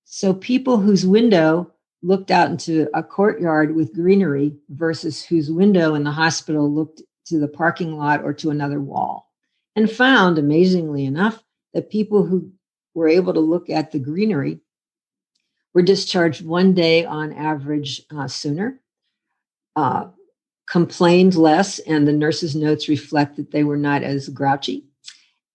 So people whose window looked out into a courtyard with greenery versus whose window in the hospital looked to the parking lot or to another wall, and found, amazingly enough, that people who were able to look at the greenery were discharged one day on average sooner, complained less, and the nurse's notes reflect that they were not as grouchy,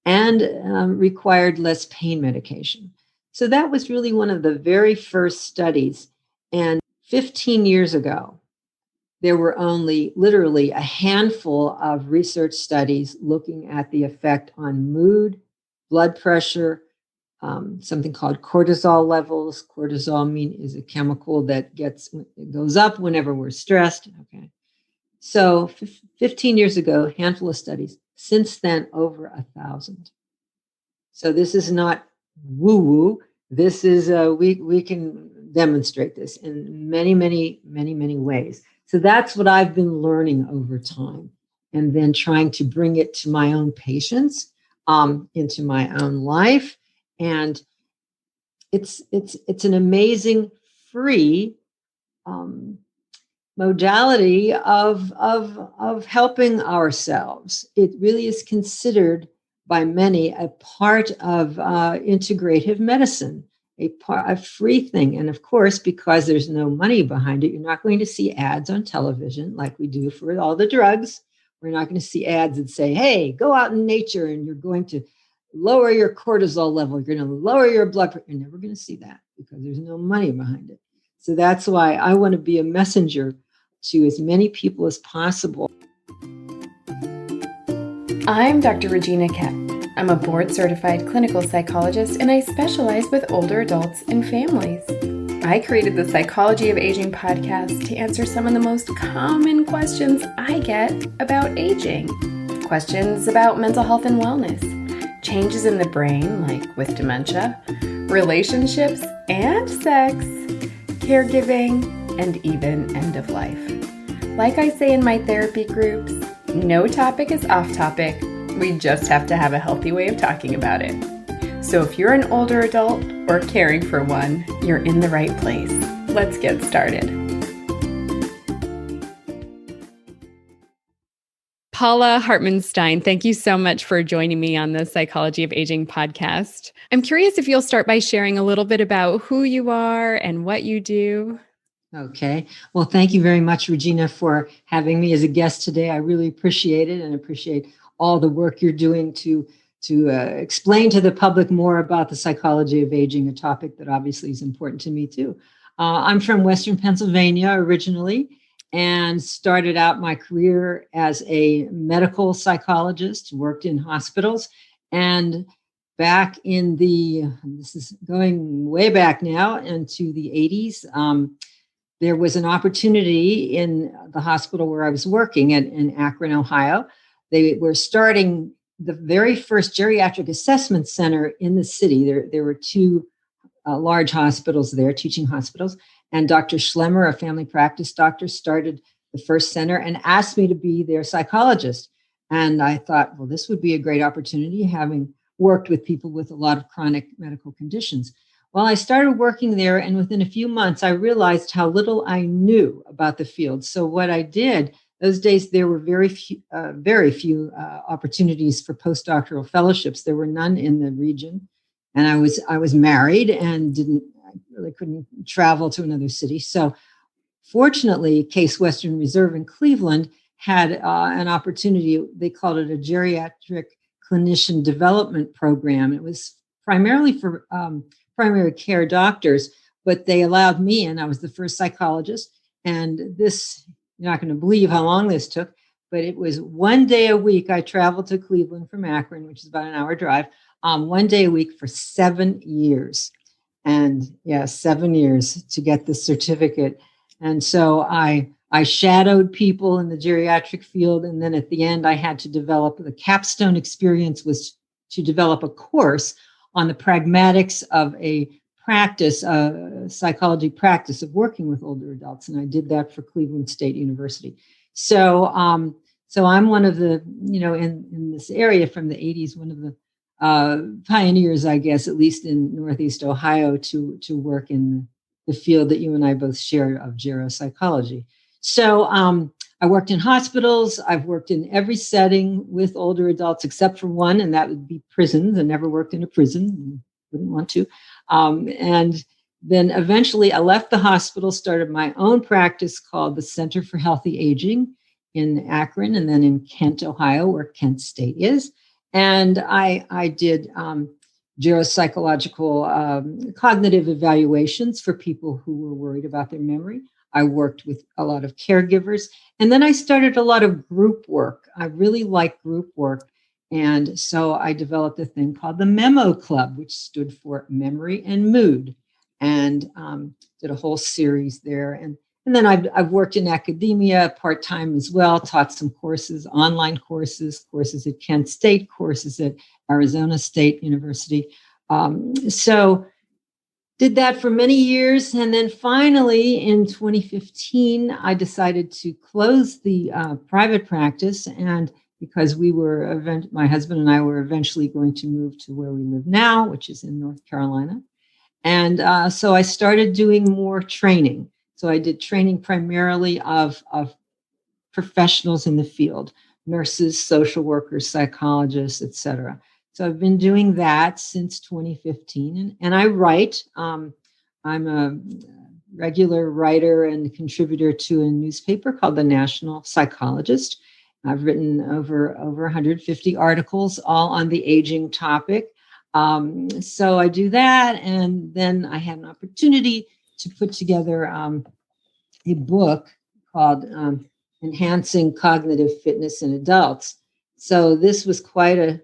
and required less pain medication. So that was really one of the very first studies. And 15 years ago, there were only literally a handful of research studies looking at the effect on mood, blood pressure, something called cortisol levels. Cortisol is a chemical that goes up whenever we're stressed. Okay. So 15 years ago, handful of studies. Since then, over 1,000. So this is not woo-woo. This is, we can demonstrate this in many, many, many, many ways. So that's what I've been learning over time, and then trying to bring it to my own patients, into my own life. And it's an amazing free modality of helping ourselves. It really is considered by many a part of integrative medicine, a free thing. And of course, because there's no money behind it, you're not going to see ads on television like we do for all the drugs. We're not going to see ads that say, hey, go out in nature and you're going to lower your cortisol level. You're going to lower your blood pressure. You're never going to see that because there's no money behind it. So that's why I want to be a messenger to as many people as possible. I'm Dr. Regina Kett. I'm a board-certified clinical psychologist, and I specialize with older adults and families. I created the Psychology of Aging podcast to answer some of the most common questions I get about aging. Questions about mental health and wellness, changes in the brain, like with dementia, relationships and sex, caregiving, and even end of life. Like I say in my therapy groups, no topic is off topic. We just have to have a healthy way of talking about it. So if you're an older adult or caring for one, you're in the right place. Let's get started. Paula Hartman-Stein, thank you so much for joining me on the Psychology of Aging podcast. I'm curious if you'll start by sharing a little bit about who you are and what you do. Okay. Well, thank you very much, Regina, for having me as a guest today. I really appreciate it, and appreciate all the work you're doing to explain to the public more about the psychology of aging, a topic that obviously is important to me too. I'm from Western Pennsylvania originally, and started out my career as a medical psychologist, worked in hospitals, and back in this is going way back now, into the 80s, there was an opportunity in the hospital where I was working in Akron, Ohio. They were starting the very first geriatric assessment center in the city. There were two large hospitals there, teaching hospitals. And Dr. Schlemmer, a family practice doctor, started the first center and asked me to be their psychologist. And I thought, well, this would be a great opportunity, having worked with people with a lot of chronic medical conditions. Well, I started working there, and within a few months, I realized how little I knew about the field. So what I did, those days, there were very few opportunities for postdoctoral fellowships. There were none in the region, and I was married and couldn't travel to another city. So fortunately, Case Western Reserve in Cleveland had an opportunity. They called it a geriatric clinician development program. It was primarily for primary care doctors, but they allowed me, and I was the first psychologist. And this, you're not going to believe how long this took, but it was one day a week. I traveled to Cleveland from Akron, which is about an hour drive, one day a week for 7 years. And 7 years to get the certificate. And so I shadowed people in the geriatric field. And then at the end, I had to develop, the capstone experience was to develop a course on the pragmatics of a practice, psychology practice of working with older adults. And I did that for Cleveland State University. So I'm one of the, in this area from the 80s, one of the pioneers, I guess, at least in Northeast Ohio, to work in the field that you and I both share of geropsychology. So I worked in hospitals. I've worked in every setting with older adults except for one, and that would be prisons. I never worked in a prison. Wouldn't want to. And then eventually I left the hospital, started my own practice called the Center for Healthy Aging in Akron, and then in Kent, Ohio, where Kent State is. And I did geropsychological cognitive evaluations for people who were worried about their memory. I worked with a lot of caregivers. And then I started a lot of group work. I really like group work. And so I developed a thing called the Memo Club, which stood for Memory and Mood, and did a whole series there. And then I've worked in academia part-time as well, taught some courses, online courses at Kent State, courses at Arizona State University. So did that for many years. And then finally in 2015, I decided to close the private practice. And because my husband and I were eventually going to move to where we live now, which is in North Carolina. And so I started doing more training. So I did training primarily of professionals in the field, nurses, social workers, psychologists, et cetera. So I've been doing that since 2015. And I write. I'm a regular writer and contributor to a newspaper called The National Psychologist. I've written over 150 articles, all on the aging topic. So I do that. And then I had an opportunity to put together a book called Enhancing Cognitive Fitness in Adults. So this was quite a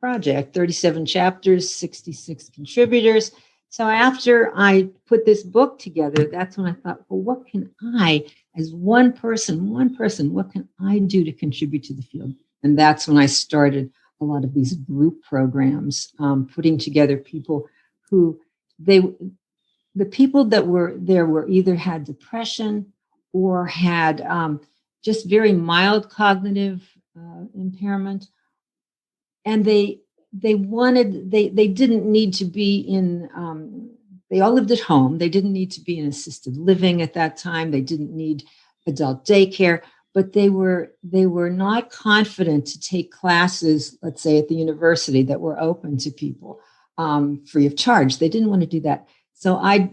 project, 37 chapters, 66 contributors. So after I put this book together, that's when I thought, well, what can I, as one person, what can I do to contribute to the field? And that's when I started a lot of these group programs, putting together people who the people that were there were either had depression or had just very mild cognitive impairment. And they didn't need to be in, they all lived at home. They didn't need to be in assisted living at that time. They didn't need adult daycare, but they were not confident to take classes, let's say at the university, that were open to people free of charge. They didn't want to do that. So I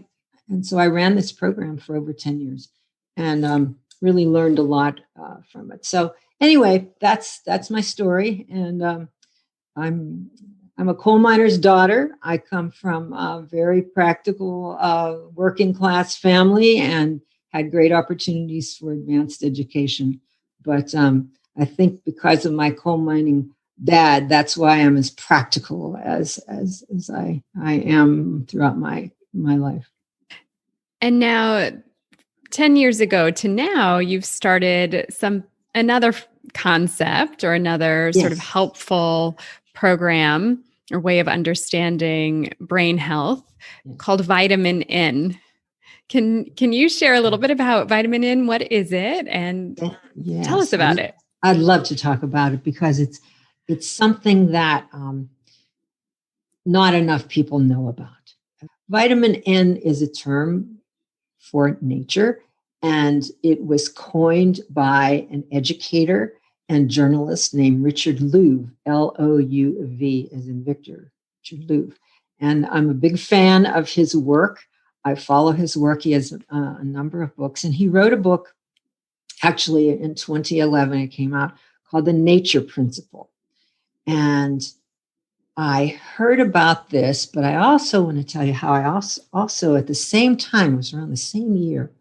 ran this program for over 10 years and really learned a lot from it. So anyway, that's my story. And I'm a coal miner's daughter. I come from a very practical working class family and had great opportunities for advanced education. But I think because of my coal mining dad, that's why I'm as practical as I am throughout my life. And now, 10 years ago to now, you've started another concept or another sort of helpful program or way of understanding brain health called Vitamin N. Can you share a little bit about Vitamin N? What is it? And tell us about it. I'd love to talk about it because it's something that not enough people know about. Vitamin N is a term for nature, and it was coined by an educator and journalist named Richard Louv, L-O-U-V, as in Victor, Richard Louv. And I'm a big fan of his work. I follow his work. He has a number of books, and he wrote a book, actually in 2011, it came out, called The Nature Principle. And I heard about this, but I also want to tell you how I also at the same time, it was around the same year,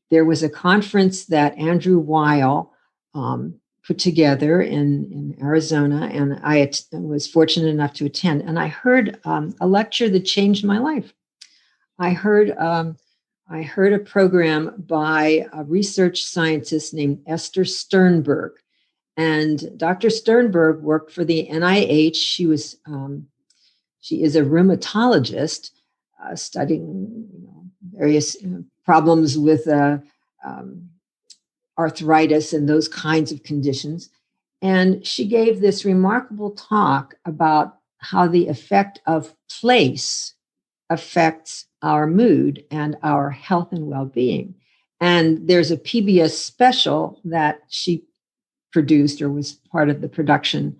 there was a conference that Andrew Weil put together in Arizona, and I was fortunate enough to attend. And I heard a lecture that changed my life. I heard a program by a research scientist named Esther Sternberg. And Dr. Sternberg worked for the NIH. She is a rheumatologist studying various problems with arthritis and those kinds of conditions. And she gave this remarkable talk about how the effect of place affects our mood and our health and well-being. And there's a PBS special that she produced or was part of the production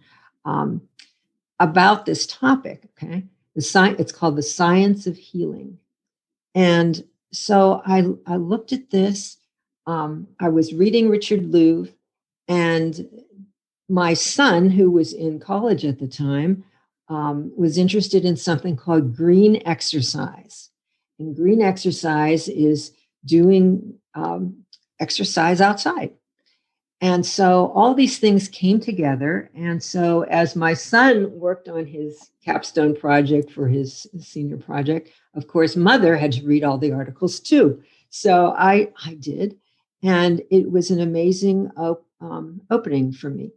about this topic. Okay, it's called The Science of Healing. And so I looked at this. I was reading Richard Louv, and my son, who was in college at the time, was interested in something called green exercise. And green exercise is doing exercise outside. And so all these things came together. And so as my son worked on his capstone project for his senior project, of course, mother had to read all the articles too. So I did. And it was an amazing opening for me.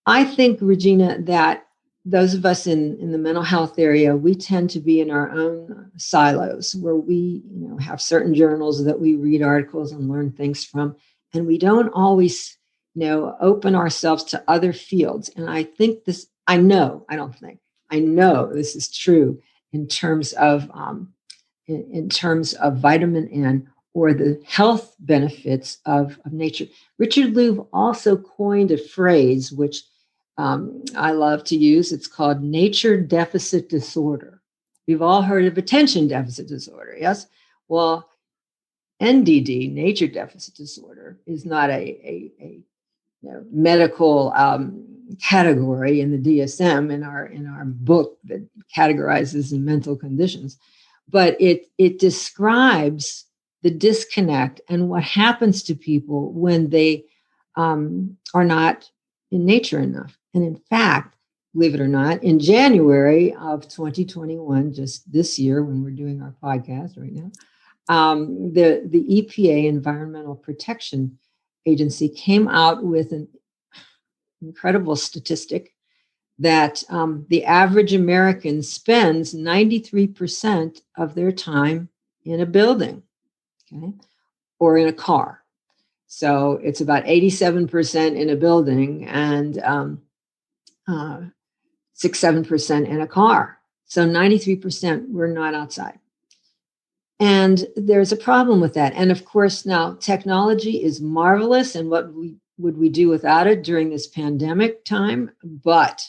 I think, Regina, that those of us in the mental health area, we tend to be in our own silos where we have certain journals that we read articles and learn things from. And we don't always, open ourselves to other fields. And I think I know this is true in terms of vitamin N or the health benefits of nature. Richard Louv also coined a phrase which I love to use. It's called nature deficit disorder. We've all heard of attention deficit disorder, yes? Well, NDD, nature deficit disorder, is not a medical category in the DSM in our book that categorizes mental conditions, but it describes the disconnect and what happens to people when they are not in nature enough. And in fact, believe it or not, in January of 2021, just this year when we're doing our podcast right now, the EPA, Environmental Protection Agency, came out with an incredible statistic that the average American spends 93% of their time in a building, okay, or in a car. So it's about 87% in a building and 6-7% in a car. So 93% we're not outside. And there's a problem with that. And of course, now technology is marvelous, and what would we do without it during this pandemic time? But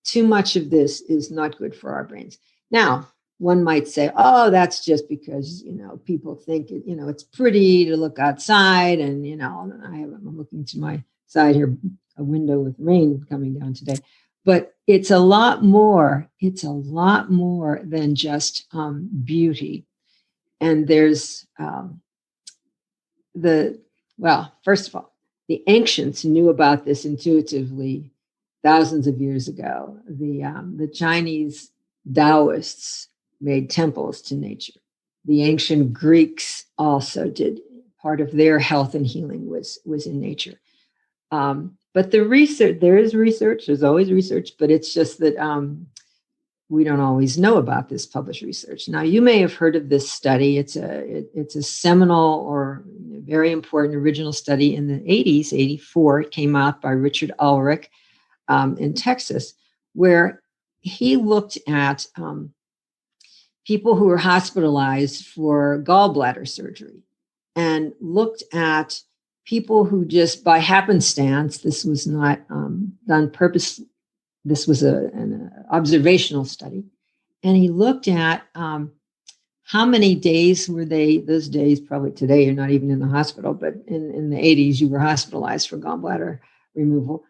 too much of this is not good for our brains. Now, one might say, oh, that's just because, people think, it's pretty to look outside. And, I'm looking to my side here, a window with rain coming down today. But it's a lot more. It's a lot more than just beauty. And there's first of all, the ancients knew about this intuitively thousands of years ago. The Chinese Taoists made temples to nature. The ancient Greeks also did. Part of their health and healing was in nature. But the research, there is research, there's always research, but it's just that we don't always know about this published research. Now, you may have heard of this study. It's a seminal or very important original study in the 80s, 84. It came out by Richard Ulrich in Texas, where he looked at people who were hospitalized for gallbladder surgery and looked at people who just by happenstance, this was not done purposely. This was an observational study. And he looked at how many days were they, those days, probably today, you're not even in the hospital, but in the 80s, you were hospitalized for gallbladder removal.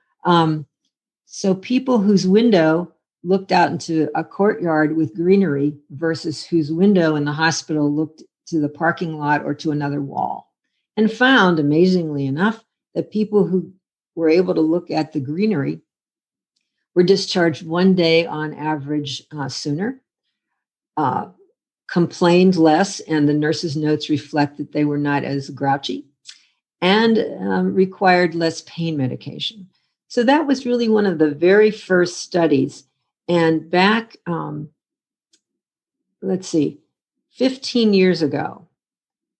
So people whose window looked out into a courtyard with greenery versus whose window in the hospital looked to the parking lot or to another wall, and found, amazingly enough, that people who were able to look at the greenery were discharged one day on average sooner, complained less, and the nurse's notes reflect that they were not as grouchy, and required less pain medication. So that was really one of the very first studies. And back, 15 years ago,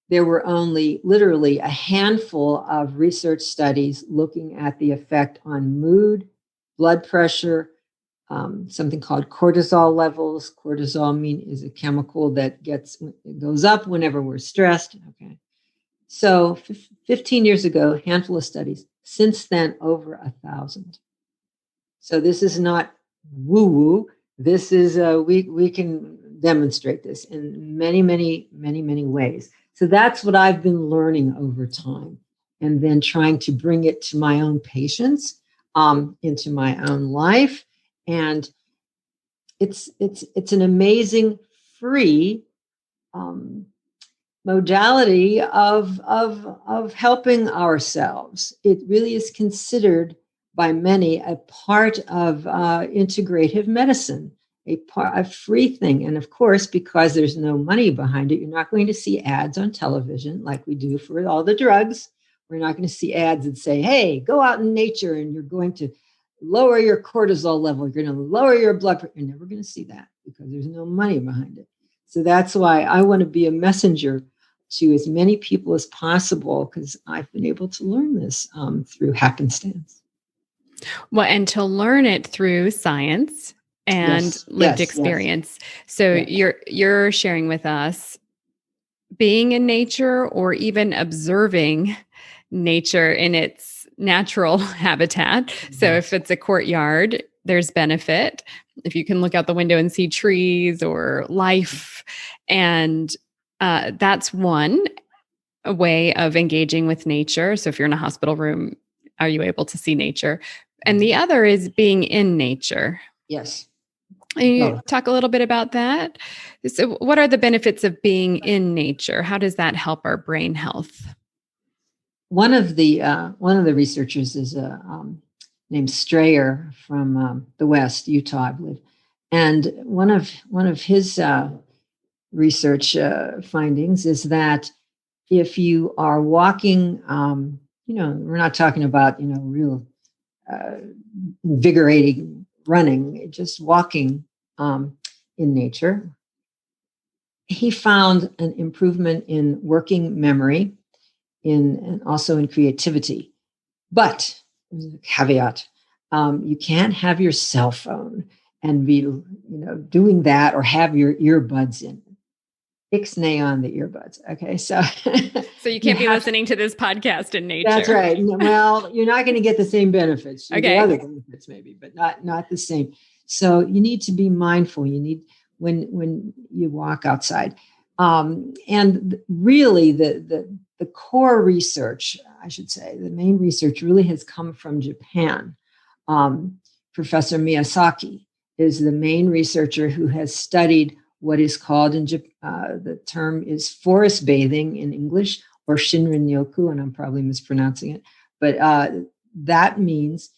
there were only literally a handful of research studies looking at the effect on mood, blood pressure, something called cortisol levels. Cortisol is a chemical that goes up whenever we're stressed. Okay. So 15 years ago, handful of studies. Since then, over 1,000. So this is not woo-woo. This is, we can demonstrate this in many, many, many, many ways. So that's what I've been learning over time, and then trying to bring it to my own patients, into my own life. And it's an amazing free modality of helping ourselves. It really is considered by many a part of integrative medicine, a free thing. And of course, because there's no money behind it, you're not going to see ads on television like we do for all the drugs. We're not going to see ads that say, hey, go out in nature and you're going to lower your cortisol level. You're going to lower your blood pressure. You're never going to see that because there's no money behind it. So that's why I want to be a messenger to as many people as possible, because I've been able to learn this through happenstance. Well, and to learn it through science and lived experience. So you're sharing with us being in nature, or even observing nature in its natural habitat. So if it's a courtyard, there's benefit. If you can look out the window and see trees or life, and that's one way of engaging with nature. So if you're in a hospital room, are you able to see nature? And the other is being in nature. Yes. Can you talk a little bit about that? So what are the benefits of being in nature? How does that help our brain health? One of the researchers is named Strayer from the West, Utah, I believe. And one of his research findings is that if you are walking, we're not talking about real invigorating running, just walking in nature. He found an improvement in working memory, and also in creativity. But caveat, you can't have your cell phone and be doing that, or have your earbuds in. Ixnay on the earbuds. Okay, so you can't be listening to this podcast in nature. That's right. Well, you're not going to get the same benefits. You get other benefits maybe, but not the same. So you need to be mindful. You need when you walk outside, and really the core research, I should say, the main research really has come from Japan. Professor Miyazaki is the main researcher who has studied what is called the term is forest bathing in English, or Shinrin-yoku, and I'm probably mispronouncing it, but that means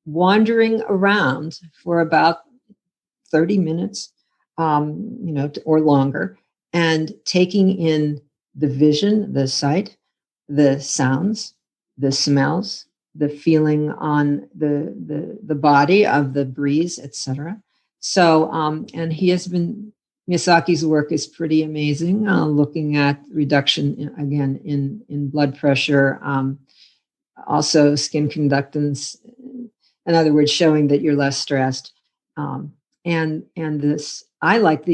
wandering around for about 30 minutes, or longer, and taking in the vision, the sight, the sounds, the smells, the feeling on the body of the breeze, etc. So, and Miyazaki's work is pretty amazing, looking at reduction in blood pressure, also skin conductance. In other words, showing that you're less stressed. And this, I like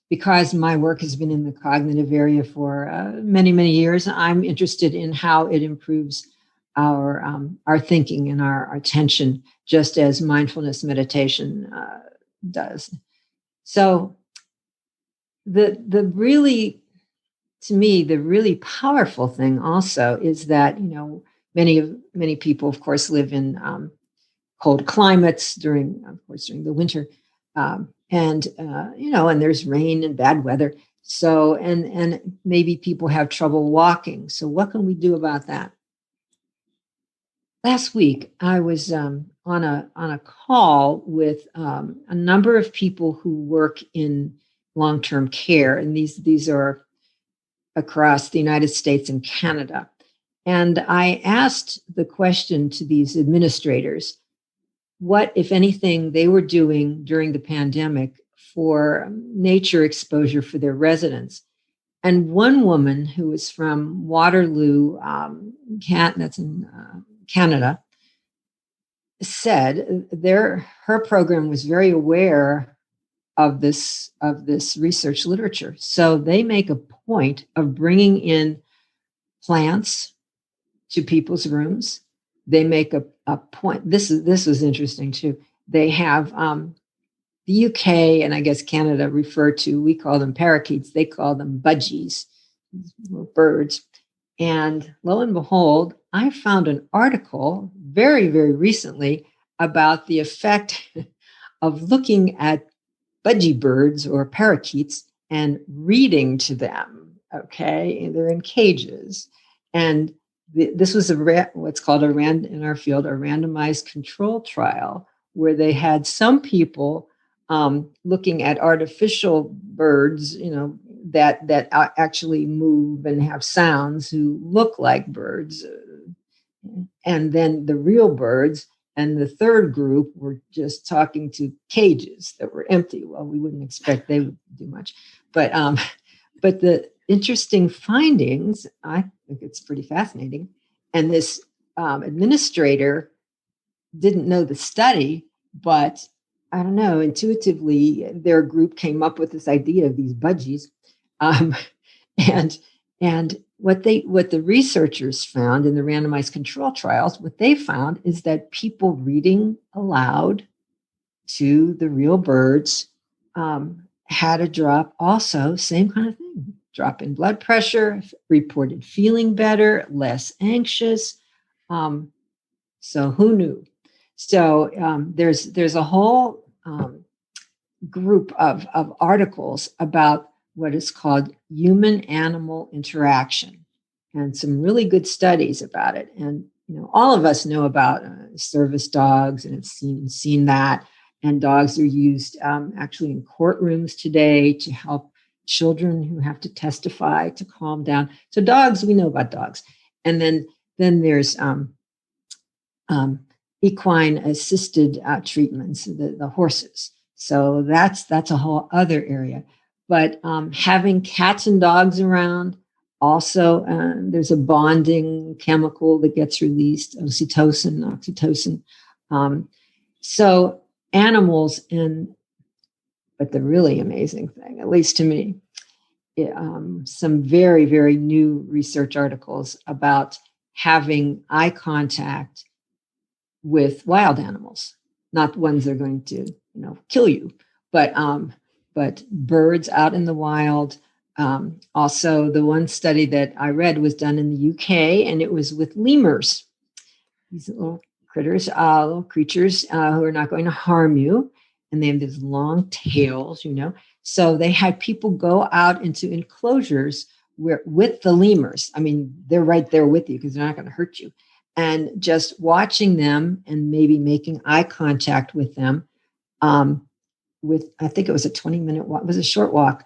because my work has been in the cognitive area for many, many years. I'm interested in how it improves our thinking and our attention, just as mindfulness meditation does. So the really powerful thing also is that many people, of course, live in cold climates during the winter, and there's rain and bad weather. So and maybe people have trouble walking. So what can we do about that? Last week, I was on a call with a number of people who work in long-term care, and these are across the United States and Canada. And I asked the question to these administrators, what, if anything, they were doing during the pandemic for nature exposure for their residents. And one woman who was from Waterloo, that's in Canada, said her program was very aware of this research literature. So they make a point of bringing in plants to people's rooms. They make a point. This was interesting too. They have the UK and I guess Canada we call them parakeets. They call them budgies, birds. And lo and behold, I found an article very, very recently about the effect of looking at budgie birds or parakeets and reading to them. Okay, they're in cages, and this was what's called in our field a randomized control trial, where they had some people looking at artificial birds, that actually move and have sounds, who look like birds, and then the real birds. And the third group were just talking to cages that were empty. Well, we wouldn't expect they would do much, but the interesting findings, I think it's pretty fascinating. And this administrator didn't know the study, but I don't know, intuitively, their group came up with this idea of these budgies. And what the researchers found in the randomized control trials, what they found is that people reading aloud to the real birds had a drop also, same kind of thing, drop in blood pressure, reported feeling better, less anxious. So who knew? So there's a whole group of articles about what is called human-animal interaction, and some really good studies about it. And all of us know about service dogs, and have seen that. And dogs are used actually in courtrooms today to help children who have to testify to calm down. So dogs, we know about dogs. And then there's equine assisted treatments, the horses. So that's a whole other area. But having cats and dogs around, also there's a bonding chemical that gets released, oxytocin. So animals, but the really amazing thing, at least to me, some very, very new research articles about having eye contact with wild animals, not ones that are going to kill you, but birds out in the wild. Also, the one study that I read was done in the UK, and it was with lemurs, these little critters, little creatures who are not going to harm you, and they have these long tails, So they had people go out into enclosures with the lemurs. I mean, they're right there with you because they're not going to hurt you. And just watching them and maybe making eye contact with them, I think it was a 20-minute walk, it was a short walk,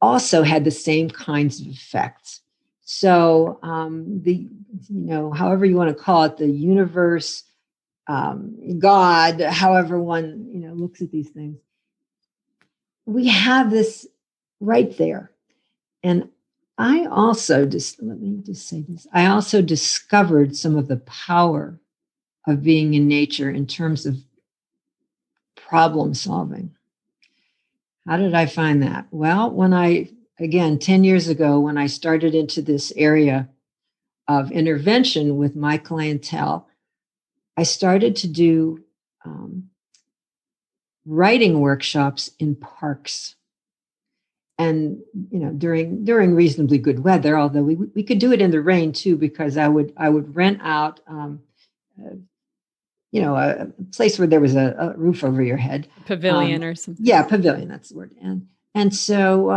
also had the same kinds of effects. So however you want to call it, the universe, God, however one, looks at these things, we have this right there. And I also let me just say this. I also discovered some of the power of being in nature in terms of problem solving. How did I find that? Well, 10 years ago, when I started into this area of intervention with my clientele, I started to do writing workshops in parks. And during reasonably good weather, although we could do it in the rain too, because I would rent out a place where there was a roof over your head, pavilion or something. Yeah, pavilion, that's the word. And so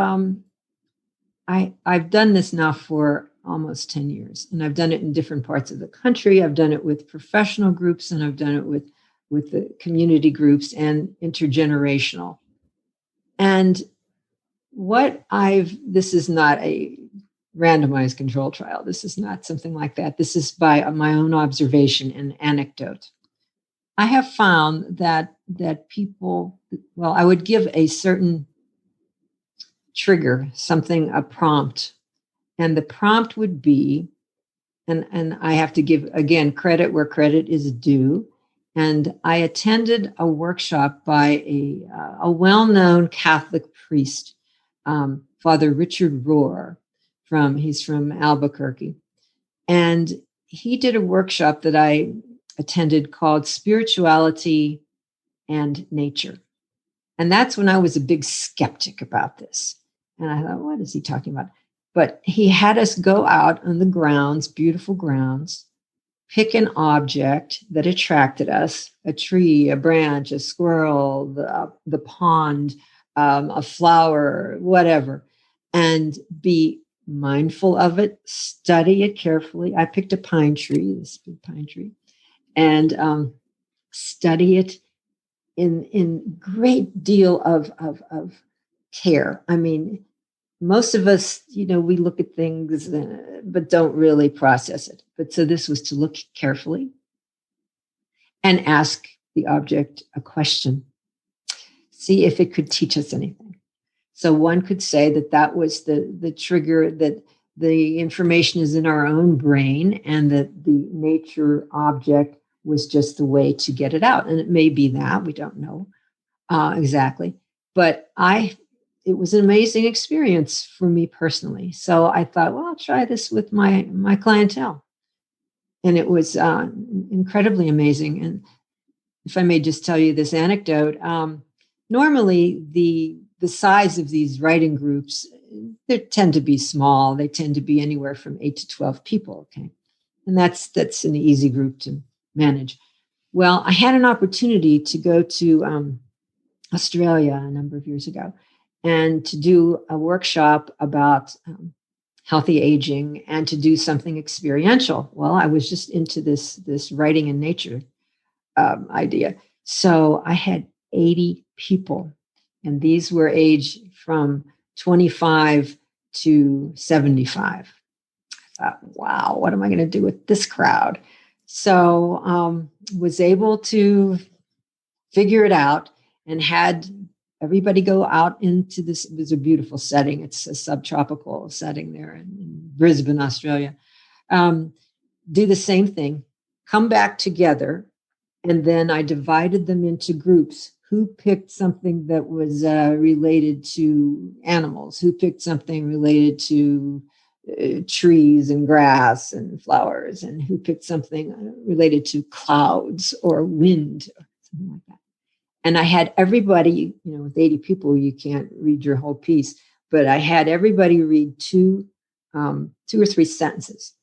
I've done this now for almost 10 years, and I've done it in different parts of the country. I've done it with professional groups, and I've done it with the community groups and intergenerational. And this is not a randomized control trial. This is not something like that. This is by my own observation and anecdote. I have found that people, I would give a certain trigger, something, a prompt. And the prompt would be, and I have to give, again, credit where credit is due. And I attended a workshop by a well-known Catholic priest, Father Richard Rohr, he's from Albuquerque. And he did a workshop that I attended called Spirituality and Nature. And that's when I was a big skeptic about this. And I thought, what is he talking about? But he had us go out on the grounds, beautiful grounds, pick an object that attracted us, a tree, a branch, a squirrel, the pond, a flower, whatever, and be mindful of it, study it carefully. I picked a pine tree, this big pine tree, and study it in great deal of care. I mean, most of us, we look at things, but don't really process it. But so this was to look carefully and ask the object a question, see if it could teach us anything. So one could say that was the trigger, that the information is in our own brain and that the nature object was just the way to get it out. And it may be that, we don't know exactly. But it was an amazing experience for me personally. So I thought, well, I'll try this with my clientele. And it was incredibly amazing. And if I may just tell you this anecdote, normally the size of these writing groups, they tend to be small. They tend to be anywhere from 8 to 12 people. Okay. And that's an easy group to manage. Well, I had an opportunity to go to Australia a number of years ago and to do a workshop about healthy aging and to do something experiential. Well, I was just into this writing in nature idea. So I had 80 people, and these were aged from 25 to 75. I thought, wow, what am I going to do with this crowd? So was able to figure it out and had everybody go out into this. It was a beautiful setting. It's a subtropical setting there in Brisbane, Australia. Do the same thing, come back together. And then I divided them into groups. Who picked something that was related to animals? Who picked something related to trees and grass and flowers? And who picked something related to clouds or wind or something like that? And I had everybody, with 80 people, you can't read your whole piece, but I had everybody read two or three sentences.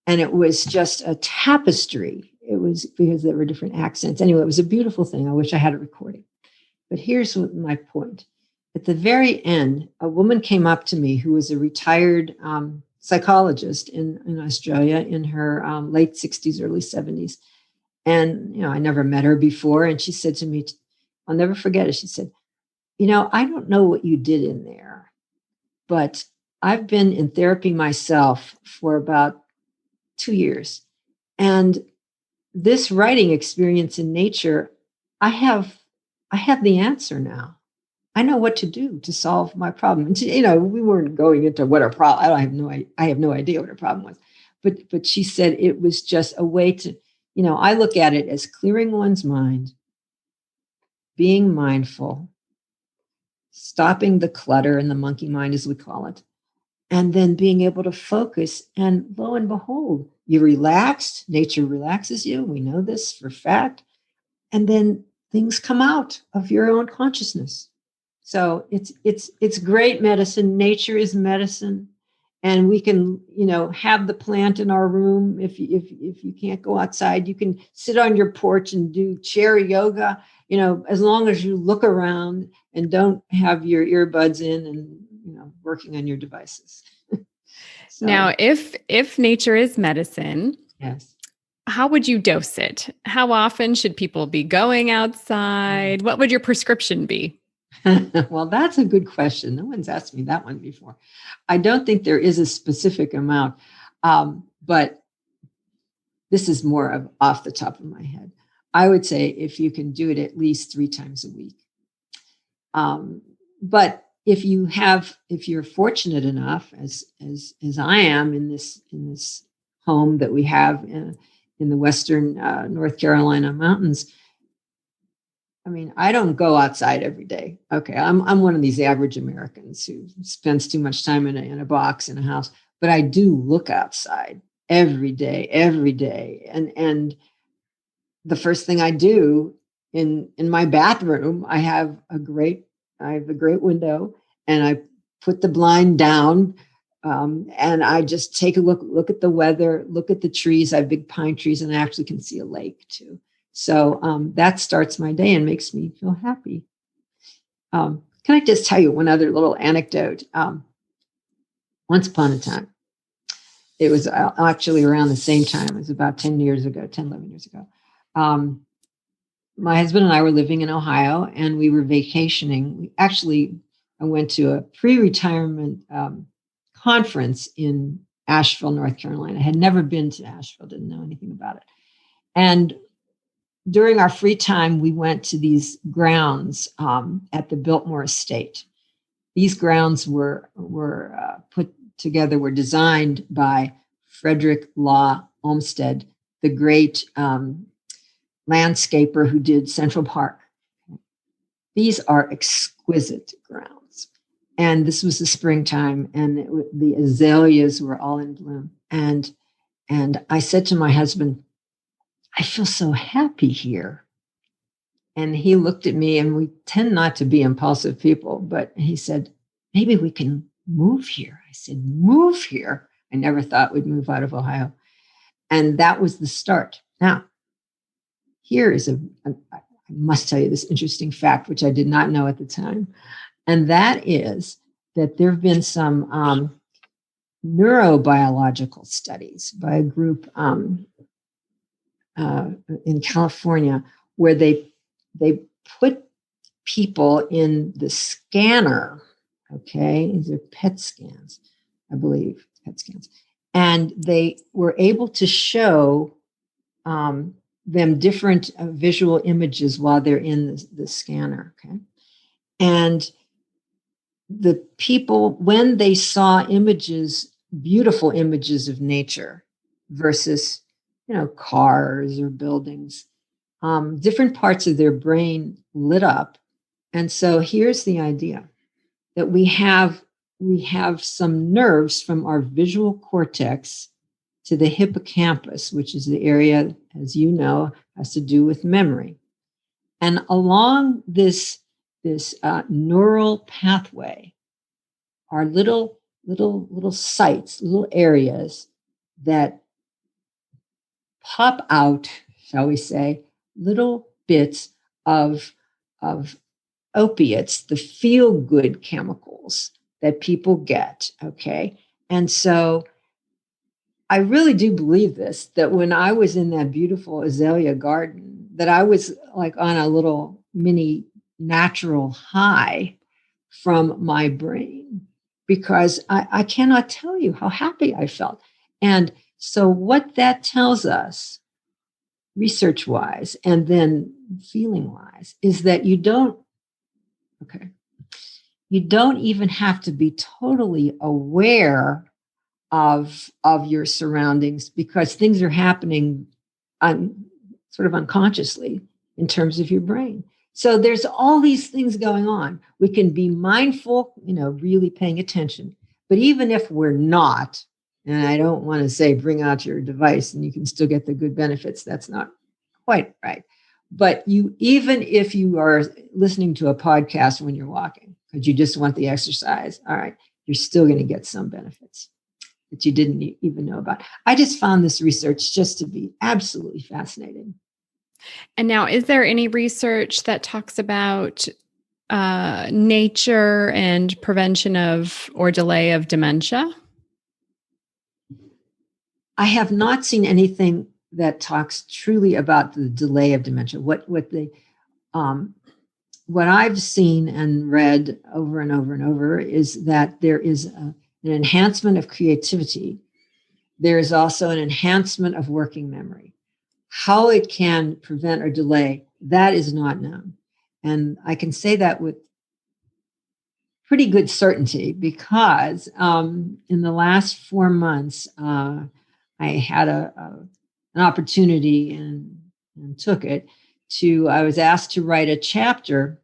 And it was just a tapestry. It was because there were different accents. Anyway, it was a beautiful thing. I wish I had a recording. But here's my point. At the very end, a woman came up to me who was a retired psychologist in Australia in her late 60s, early 70s. And, I never met her before. And she said to me, I'll never forget it. She said, I don't know what you did in there, but I've been in therapy myself for about 2 years. And this writing experience in nature, I have the answer now. I know what to do to solve my problem. And we weren't going into what our problem. I have no idea what her problem was. But she said it was just a way to, I look at it as clearing one's mind, being mindful, stopping the clutter and the monkey mind, as we call it, and then being able to focus. And lo and behold, you relaxed. Nature relaxes you. We know this for fact. And then things come out of your own consciousness. So it's great medicine. Nature is medicine. And we can, have the plant in our room. If you can't go outside, you can sit on your porch and do chair yoga, as long as you look around and don't have your earbuds in and, working on your devices. So, now, if nature is medicine, yes. How would you dose it? How often should people be going outside? What would your prescription be? Well, that's a good question. No one's asked me that one before. I don't think there is a specific amount, but this is more of off the top of my head. I would say if you can do it at least 3 times a week. But, if you're fortunate enough, as I am in this home that we have in the Western North Carolina mountains, I mean, I don't go outside every day. Okay, I'm one of these average Americans who spends too much time in a box in a house, but I do look outside every day, and the first thing I do in my bathroom, I have a great window, and I put the blind down, and I just take a look at the weather, look at the trees. I have big pine trees, and I actually can see a lake too. So that starts my day and makes me feel happy. Can I just tell you one other little anecdote? Once upon a time, it was actually around the same time. It was about 11 years ago. My husband and I were living in Ohio, and we were vacationing. I went to a pre-retirement conference in Asheville, North Carolina. I had never been to Asheville, didn't know anything about it. And during our free time, we went to these grounds at the Biltmore Estate. These grounds were designed by Frederick Law Olmsted, the great landscaper who did Central Park. These are exquisite grounds. And this was the springtime, and the azaleas were all in bloom. And I said to my husband, I feel so happy here. And he looked at me, and we tend not to be impulsive people, but he said, maybe we can move here. I said, move here? I never thought we'd move out of Ohio. And that was the start. Now, here is I must tell you this interesting fact, which I did not know at the time. And that is that there have been some neurobiological studies by a group in California, where they put people in the scanner. Okay, these are PET scans, I believe, PET scans, and they were able to show them different visual images while they're in the scanner. Okay, and the people, when they saw images, beautiful images of nature versus cars or buildings, different parts of their brain lit up. And so here's the idea, that we have some nerves from our visual cortex to the hippocampus, which is the area, as you know, has to do with memory. And along this neural pathway are little sites, little areas that pop out, shall we say, little bits of opiates, the feel-good chemicals that people get, okay? And so I really do believe this, that when I was in that beautiful azalea garden, that I was like on a little mini natural high from my brain, because I cannot tell you how happy I felt. And so what that tells us, research-wise and then feeling-wise, is that you don't even have to be totally aware of your surroundings, because things are happening sort of unconsciously in terms of your brain. So there's all these things going on. We can be mindful, really paying attention. But even if we're not, and I don't want to say bring out your device and you can still get the good benefits, that's not quite right. But even if you are listening to a podcast when you're walking, because you just want the exercise, all right, you're still going to get some benefits that you didn't even know about. I just found this research just to be absolutely fascinating. And now, is there any research that talks about nature and prevention of or delay of dementia? I have not seen anything that talks truly about the delay of dementia. What I've seen and read over and over and over is that there is an enhancement of creativity. There is also an enhancement of working memory. How it can prevent or delay, that is not known. And I can say that with pretty good certainty because in the last 4 months, I had an opportunity and took it I was asked to write a chapter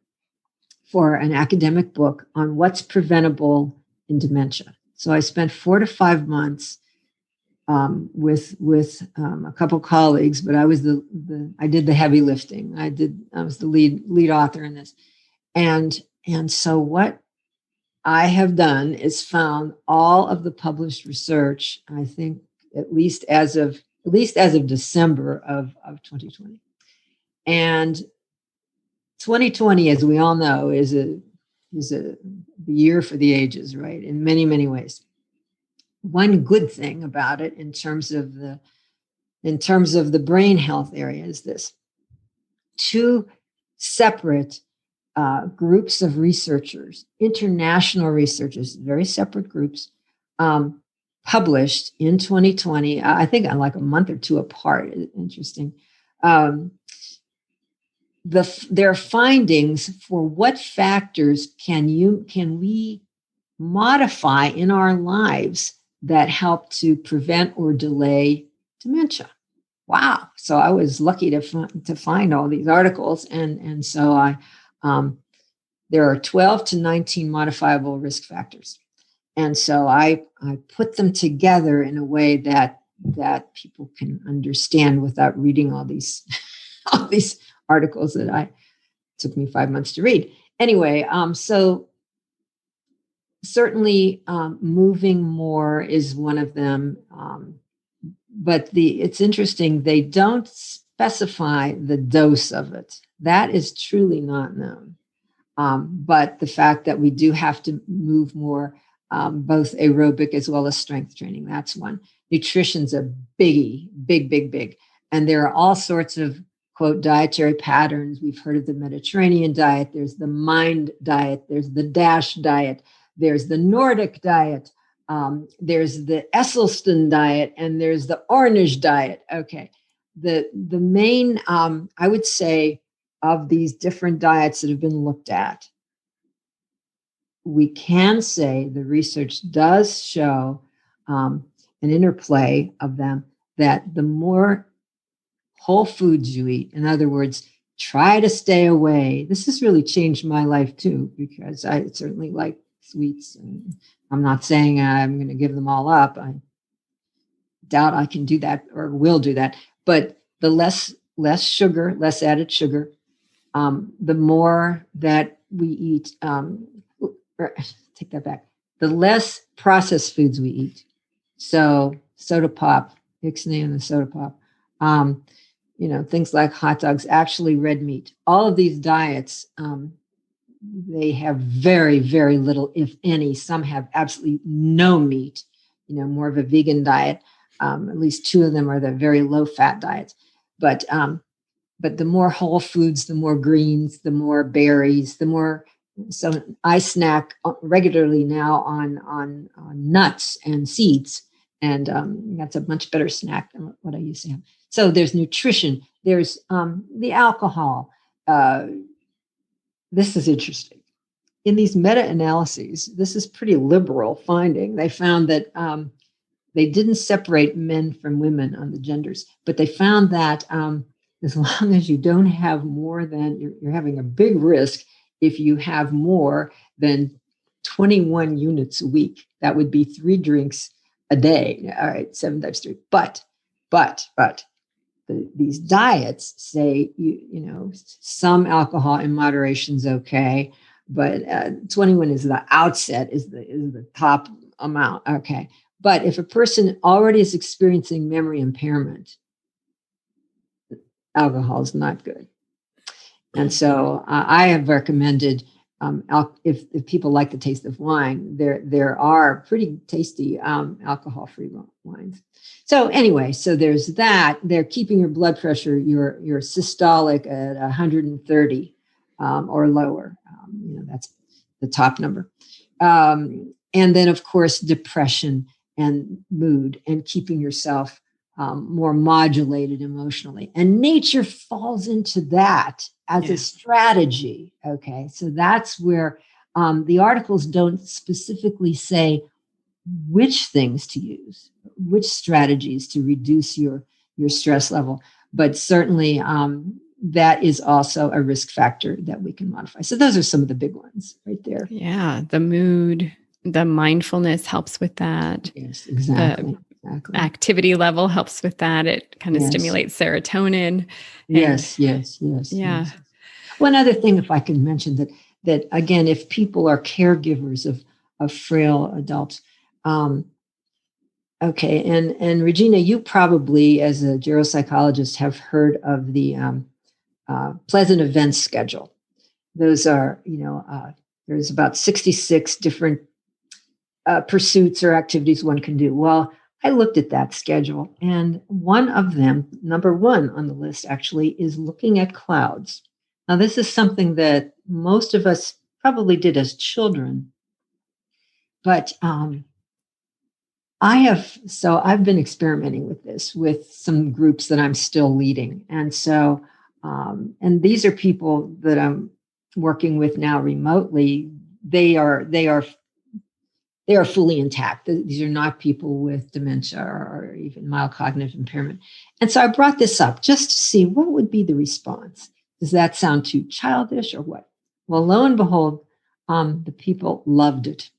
for an academic book on what's preventable in dementia. So I spent 4 to 5 months with a couple colleagues, but I was I did the heavy lifting. I was the lead author in this, and so what I have done is found all of the published research. I think at least as of December of 2020, and 2020, as we all know, is the year for the ages, right? In many, many ways. One good thing about it in terms of the brain health area is this: 2 separate groups of researchers, international researchers, very separate groups, published in 2020, I think like a month or 2 apart. Interesting. Their findings for what factors can we modify in our lives that help to prevent or delay dementia. Wow. So I was lucky to find all these articles. And so there are 12 to 19 modifiable risk factors. And so I put them together in a way that people can understand without reading all these articles that took me 5 months to read. Anyway, so certainly moving more is one of them. But it's interesting, they don't specify the dose of it. That is truly not known. But the fact that we do have to move more, both aerobic as well as strength training, that's one. Nutrition's a biggie, big. And there are all sorts of, quote, dietary patterns. We've heard of the Mediterranean diet. There's the MIND diet. There's the DASH diet. There's the Nordic diet. There's the Esselstyn diet, and there's the Ornish diet. Okay. The main, I would say, of these different diets that have been looked at, we can say the research does show an interplay of them, that the more whole foods you eat, in other words, try to stay away. This has really changed my life too, because I certainly like sweets, and I'm not saying I'm going to give them all up. I doubt I can do that or will do that. But the less sugar, less added sugar, the more that we eat, take that back, the less processed foods we eat. So soda pop, Ixnay and the soda pop, things like hot dogs, actually red meat. All of these diets, they have very, very little, if any. Some have absolutely no meat, more of a vegan diet. At least 2 of them are the very low fat diets. But the more whole foods, the more greens, the more berries, the more. So I snack regularly now on nuts and seeds, and that's a much better snack than what I used to have. So there's nutrition. There's the alcohol. This is interesting. In these meta-analyses, this is pretty liberal finding. They found that they didn't separate men from women on the genders, but they found that as long as you don't have more than, you're having a big risk if you have more than 21 units a week. That would be 3 drinks a day. All right, 7 times 3. But these diets say, some alcohol in moderation is okay, but 21 is the outset, is the top amount. Okay. But if a person already is experiencing memory impairment, alcohol is not good. And so I have recommended, if people like the taste of wine, there are pretty tasty alcohol-free wines. So anyway, so there's that. They're keeping your blood pressure, your systolic at 130 or lower. That's the top number. And then, of course, depression and mood, and keeping yourself more modulated emotionally. And nature falls into that as a strategy. Okay. So that's where The articles don't specifically say which things to use, which strategies to reduce your stress level, but certainly that is also a risk factor that we can modify. So those are some of the big ones right there. Yeah, the mood, the mindfulness helps with that. Yes, exactly. The activity level helps with that. It kind of stimulates serotonin. Yes. Yeah. One other thing, if I can mention that again, if people are caregivers of frail adults, okay, and Regina, you probably, as a geropsychologist, have heard of the pleasant events schedule. Those are, there's about 66 different pursuits or activities one can do. Well, I looked at that schedule, and one of them, number one on the list actually, is looking at clouds. Now, this is something that most of us probably did as children, but I've been experimenting with this with some groups that I'm still leading. And so, and these are people that I'm working with now remotely. They are fully intact. These are not people with dementia or even mild cognitive impairment. And so I brought this up just to see what would be the response. Does that sound too childish or what? Well, lo and behold, the people loved it.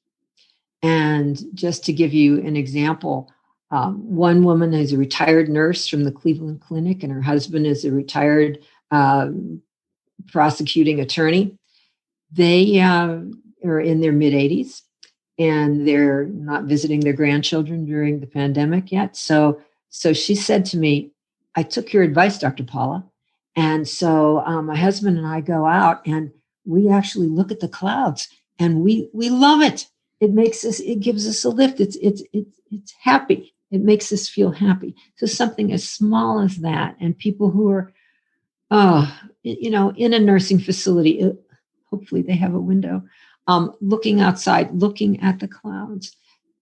And just to give you an example, one woman is a retired nurse from the Cleveland Clinic, and her husband is a retired prosecuting attorney. They are in their mid-80s, and they're not visiting their grandchildren during the pandemic yet. So she said to me, I took your advice, Dr. Paula. And so my husband and I go out and we actually look at the clouds, and we love it. It gives us a lift. It's happy. It makes us feel happy. So something as small as that, and people who are, in a nursing facility, hopefully they have a window, looking outside, looking at the clouds,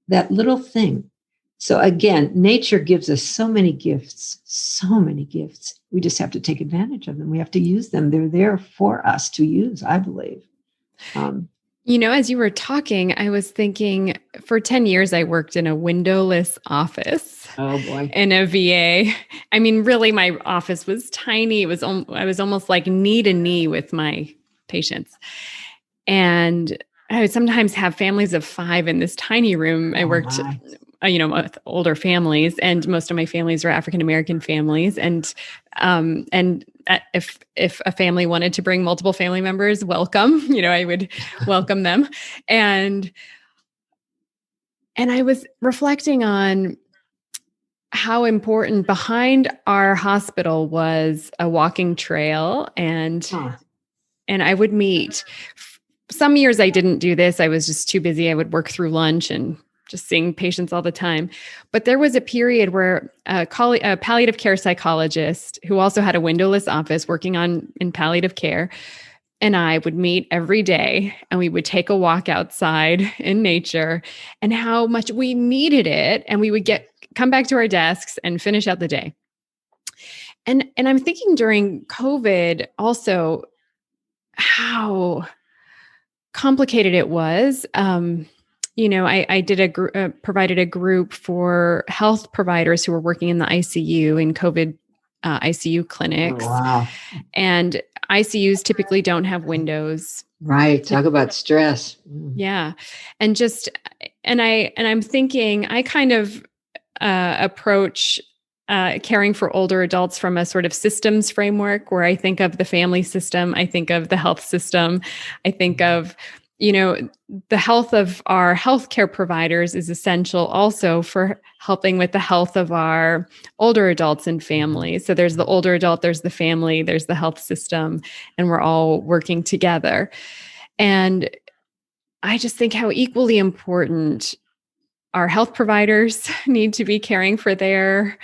that little thing. So again, nature gives us so many gifts. We just have to take advantage of them. We have to use them. They're there for us to use, I believe. As you were talking, I was thinking for 10 years, I worked in a windowless office. Oh boy. In a VA. I mean, really, my office was tiny. I was almost like knee to knee with my patients. And I would sometimes have families of 5 in this tiny room. I worked, with older families, and most of my families were African-American families. And if a family wanted to bring multiple family members, welcome, I would welcome them. And I was reflecting on how important behind our hospital was a walking trail, and I would meet. Some years I didn't do this. I was just too busy. I would work through lunch and just seeing patients all the time. But there was a period where a palliative care psychologist who also had a windowless office working in palliative care, and I would meet every day, and we would take a walk outside in nature, and how much we needed it. And we would come back to our desks and finish out the day. And I'm thinking during COVID also how complicated it was. I did provided a group for health providers who were working in the ICU in COVID ICU clinics. Oh, wow. And ICUs typically don't have windows. Right. Talk about stress. Yeah. And I'm thinking I kind of approach caring for older adults from a sort of systems framework, where I think of the family system, I think of the health system, I think of, the health of our healthcare providers is essential also for helping with the health of our older adults and families. So there's the older adult, there's the family, there's the health system, and we're all working together. And I just think how equally important our health providers need to be caring for their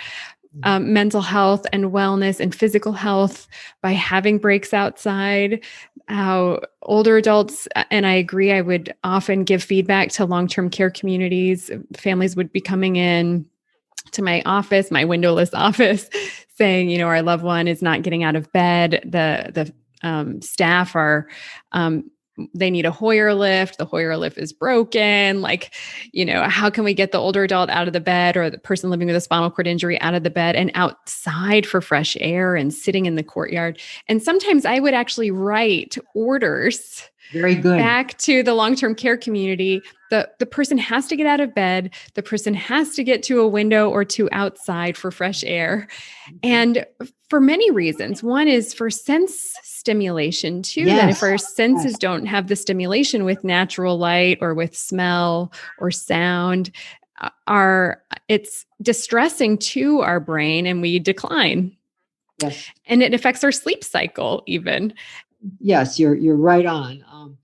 mental health and wellness and physical health by having breaks outside. How older adults, and I agree, I would often give feedback to long-term care communities. Families would be coming in to my office, my windowless office, saying, our loved one is not getting out of bed. The staff are they need a Hoyer lift. The Hoyer lift is broken. Like, how can we get the older adult out of the bed or the person living with a spinal cord injury out of the bed and outside for fresh air and sitting in the courtyard? And sometimes I would actually write orders Very good. back to the long-term care community. The person has to get out of bed. The person has to get to a window or two outside for fresh air. And for many reasons. One is for sense stimulation too. Yes. Then if our senses don't have the stimulation with natural light or with smell or sound, it's distressing to our brain and we decline. Yes. And it affects our sleep cycle even. Yes, you're right on.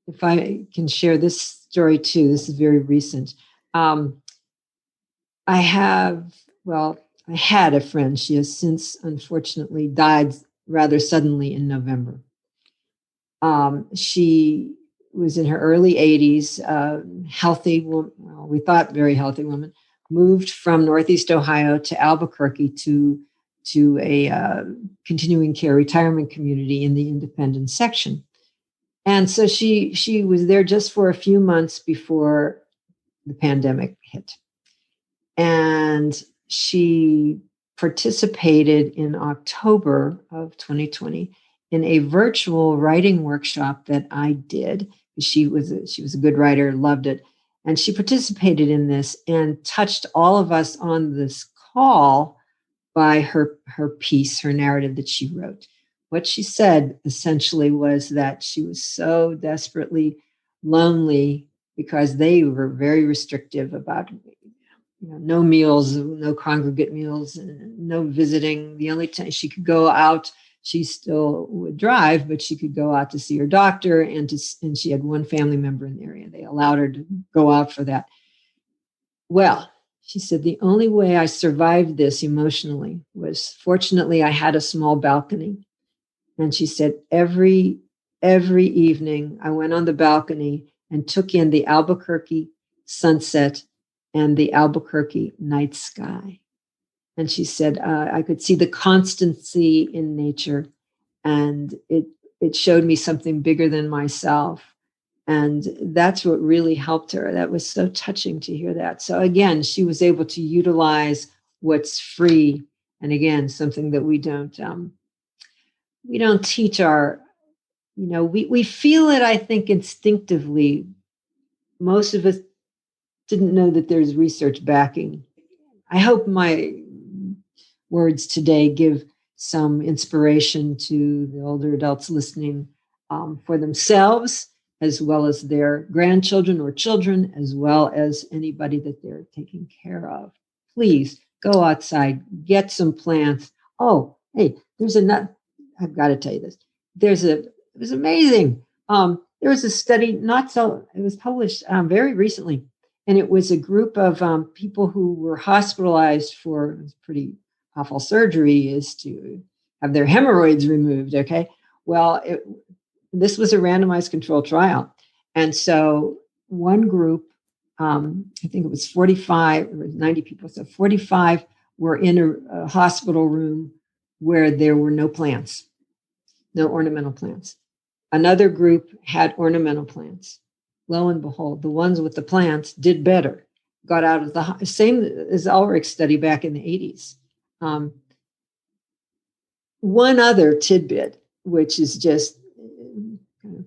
If I can share this story too, this is very recent. I had a friend. She has since unfortunately died rather suddenly in November. She was in her early 80s, healthy woman, well, we thought very healthy woman, moved from Northeast Ohio to Albuquerque to a continuing care retirement community in the independent section. And so she was there just for a few months before the pandemic hit. And she participated in October of 2020 in a virtual writing workshop that I did. She was a good writer, loved it. And she participated in this and touched all of us on this call by her piece, her narrative that she wrote. What she said essentially was that she was so desperately lonely because they were very restrictive about no meals, no congregate meals, no visiting. The only time she could go out, she still would drive, but she could go out to see her doctor, and she had one family member in the area. They allowed her to go out for that. Well, she said, the only way I survived this emotionally was, fortunately, I had a small balcony. And she said, every evening I went on the balcony and took in the Albuquerque sunset and the Albuquerque night sky. And she said, I could see the constancy in nature, and it showed me something bigger than myself. And that's what really helped her. That was so touching to hear that. So again, she was able to utilize what's free. And again, something that we don't teach our, we feel it, I think, instinctively. Most of us didn't know that there's research backing. I hope my words today give some inspiration to the older adults listening, for themselves, as well as their grandchildren or children, as well as anybody that they're taking care of. Please go outside, get some plants. Oh, hey, there's a nut. I've got to tell you this. It was amazing. There was a study, it was published very recently, and it was a group of people who were hospitalized for pretty awful surgery, is to have their hemorrhoids removed. Okay. Well, this was a randomized controlled trial. And so one group, I think it was 45 or 90 people. So 45 were in a hospital room where there were no plants, no ornamental plants. Another group had ornamental plants. Lo and behold, the ones with the plants did better, got out of the same as Ulrich's study back in the 80s. One other tidbit, which is just kind of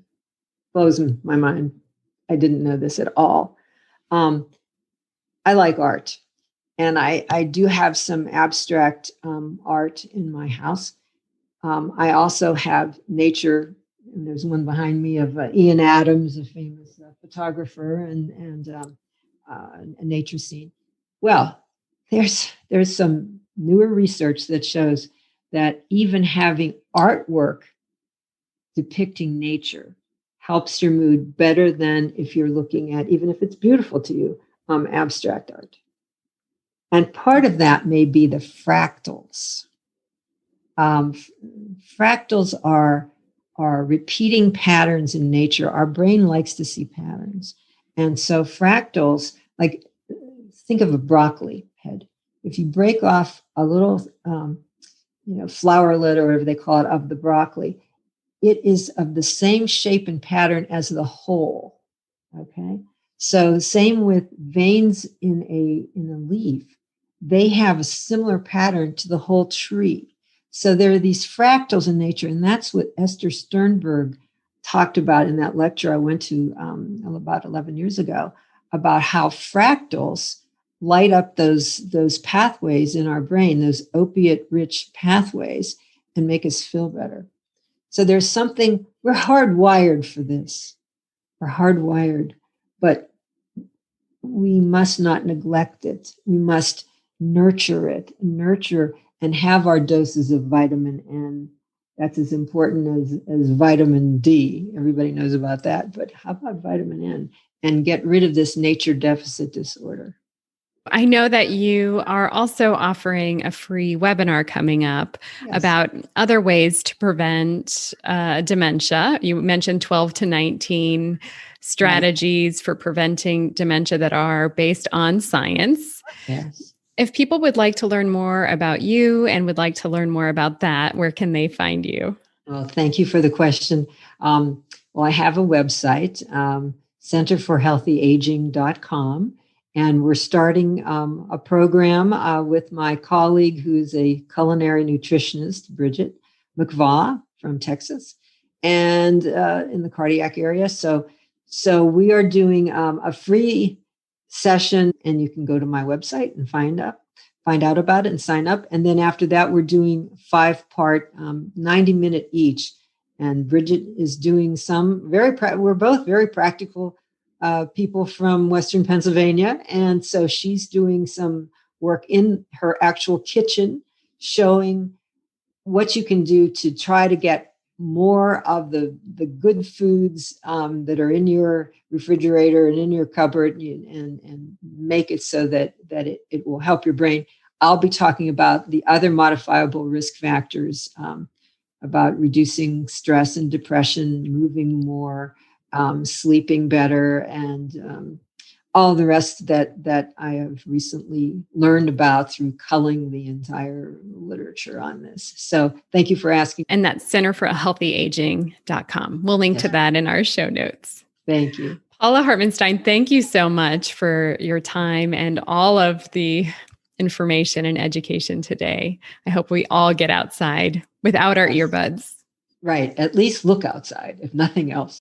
blows my mind. I didn't know this at all. I like art, and I do have some abstract art in my house. I also have nature, and there's one behind me of Ian Adams, a famous photographer, and a nature scene. Well, there's some newer research that shows that even having artwork depicting nature helps your mood better than if you're looking at, even if it's beautiful to you, abstract art. And part of that may be the fractals. Fractals are repeating patterns in nature. Our brain likes to see patterns. And so fractals, like think of a broccoli head. If you break off a little, flowerlet or whatever they call it of the broccoli, it is of the same shape and pattern as the whole. Okay. So same with veins in a leaf. They have a similar pattern to the whole tree. So there are these fractals in nature, and that's what Esther Sternberg talked about in that lecture I went to about 11 years ago, about how fractals light up those pathways in our brain, those opiate-rich pathways, and make us feel better. So there's something, we're hardwired for this. We're hardwired, but we must not neglect it. We must nurture it, nurture and have our doses of vitamin N. That's as important as vitamin D. Everybody knows about that, but how about vitamin N? And get rid of this nature deficit disorder. I know that you are also offering a free webinar coming up about other ways to prevent dementia. You mentioned 12 to 19 strategies for preventing dementia that are based on science. Yes. If people would like to learn more about you and would like to learn more about that, where can they find you? Well, thank you for the question. Well, I have a website, centerforhealthyaging.com. And we're starting a program with my colleague, who's a culinary nutritionist, Bridget McVaugh from Texas, and in the cardiac area. So we are doing a free session, and you can go to my website and find out about it and sign up. And then after that, we're doing 5-part, 90-minute each. And Bridget is doing some we're both very practical people from Western Pennsylvania. And so she's doing some work in her actual kitchen, showing what you can do to try to get more of the good foods that are in your refrigerator and in your cupboard, and make it so that it will help your brain. I'll be talking about the other modifiable risk factors, about reducing stress and depression, moving more, sleeping better, and all the rest that I have recently learned about through culling the entire literature on this. So thank you for asking. And that's centerforhealthyaging.com. We'll link to that in our show notes. Thank you. Paula Hartman-Stein, thank you so much for your time and all of the information and education today. I hope we all get outside without our earbuds. Right. At least look outside, if nothing else.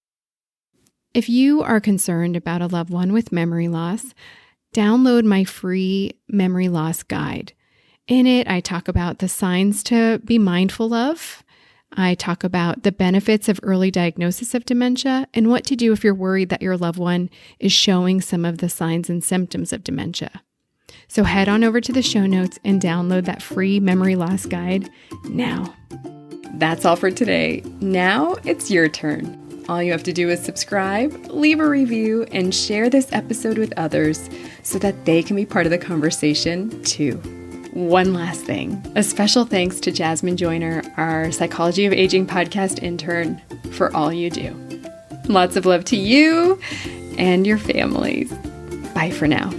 If you are concerned about a loved one with memory loss, download my free memory loss guide. In it, I talk about the signs to be mindful of. I talk about the benefits of early diagnosis of dementia and what to do if you're worried that your loved one is showing some of the signs and symptoms of dementia. So head on over to the show notes and download that free memory loss guide now. That's all for today. Now it's your turn. All you have to do is subscribe, leave a review, and share this episode with others so that they can be part of the conversation too. One last thing, a special thanks to Jasmine Joyner, our Psychology of Aging podcast intern, for all you do. Lots of love to you and your families. Bye for now.